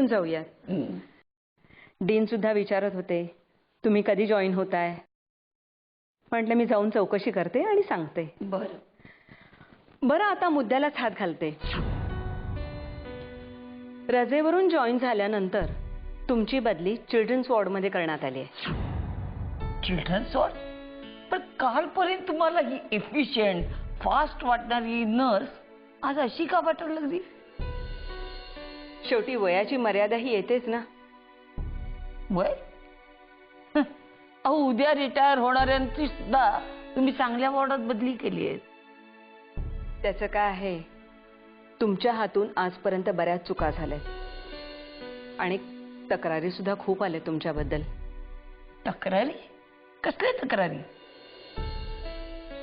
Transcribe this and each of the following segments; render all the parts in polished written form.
भेटून जाऊयात. डीन सुद्धा विचारत होते तुम्ही कधी जॉईन होताय. म्हटलं मी जाऊन चौकशी करते आणि सांगते. बरं आता मुद्द्यालाच हात घालते. रजेवरून जॉईन झाल्यानंतर तुमची बदली चिल्ड्रन्स वॉर्डमध्ये करण्यात आली आहे. Children's ward? पण कालपर्यंत तुम्हाला ही एफिशियंट फास्ट वाटणारी नर्स आज अशी का वाटायला लागली? शेवटी वयाची मर्यादा ही येतेच ना. वय? अहो उद्या रिटायर होणाऱ्यांची सुद्धा तुम्ही चांगल्या वॉर्डात बदली केली आहे. त्याचं काय आहे, तुमच्या हातून आजपर्यंत बऱ्याच चुका झाल्या आणि तक्रारी सुद्धा खूप आल्या तुमच्याबद्दल. तक्रारी? कसल्या तक्रारी?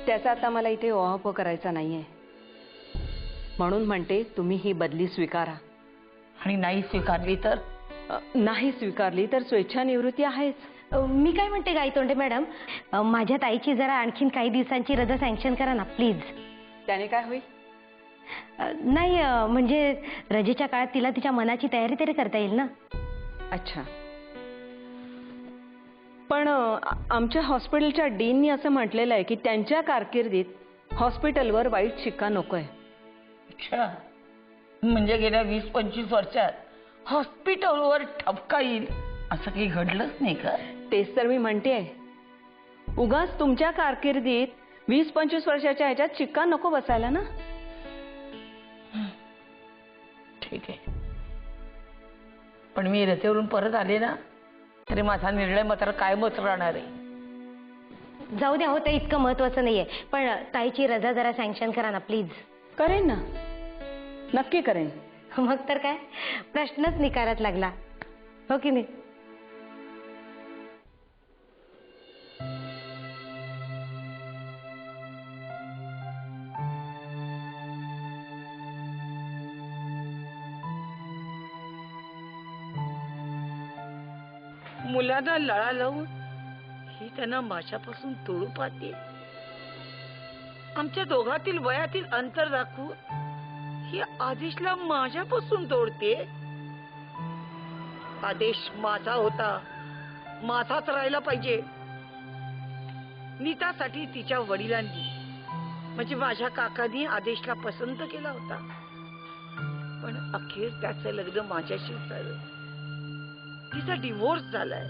त्याचा आता मला इथे ओहापोह करायचा नाहीये. म्हणून म्हणते तुम्ही ही बदली स्वीकारा. आणि नाही स्वीकारली तर? नाही स्वीकारली तर स्वेच्छानिवृत्ती आहेच. मी काय म्हणते गायतोंडे मॅडम, माझ्या ताईची जरा आणखीन काही दिवसांची रजा सँक्शन करा ना प्लीज. त्याने काय होईल? नाही म्हणजे रजेच्या काळात तिला तिच्या मनाची तयारी तरी करता येईल ना. अच्छा. पण आमच्या हॉस्पिटलच्या डीननी असं म्हटलेलं आहे की त्यांच्या कारकिर्दीत हॉस्पिटलवर वाईट शिक्का नकोय. अच्छा, म्हणजे गेल्या 20-25 वर्षात हॉस्पिटलवर ठपका येईल असं काही घडलंच नाही का? तेच तर मी म्हणतेय. उगाच तुमच्या कारकिर्दीत 20-25 वर्षाच्या ह्याच्यात शिक्का नको बसायला ना. ठीक आहे, पण मी रजेवरून परत आले ना तरी माझा निर्णय मात्र कायमच राहणार आहे. जाऊ द्या हो, ते इतकं महत्वाचं नाहीये, पण ताईची रजा जरा सँक्शन करा ना प्लीज. करेन ना, नक्की करेन. मग तर काय प्रश्नच निकालात लागला, हो की नाही? मुलांना लळा लावून ही त्यांना माझ्यापासून तोडू पाहते. आमच्या दोघातील वयातील अंतर दाखवून ही आदेशला माझ्यापासून तोडते. आदेश माझा होता, माझाच राहायला पाहिजे. नीतासाठी तिच्या वडिलांनी म्हणजे माझ्या काकांनी आदेशला पसंत केला होता, पण अखेर त्याचं लग्न माझ्याशी झालं. तिचा डिवोर्स झालाय.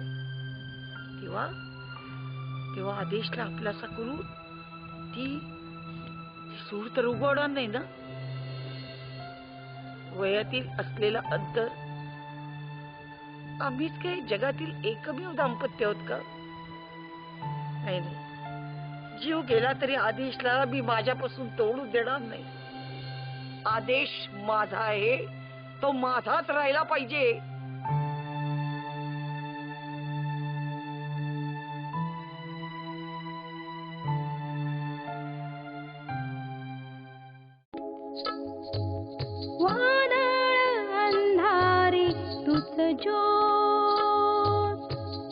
तेव्हा आदेशला आपलासा करू ती सूर तर उगवणार नाही ना. वयातील असलेलं अंतर, आम्हीच काही जगातील एकमेव दाम्पत्य आहोत का? नाही नाही, जीव गेला तरी आदेशला मी माझ्यापासून तोडू देणार नाही. आदेश माझा आहे, तो माझाच राहायला पाहिजे. ज्योत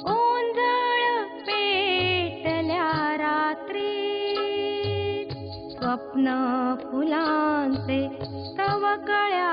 ओंजळ पेटल्या रात्री, स्वप्न फुलांचे तव कळ्या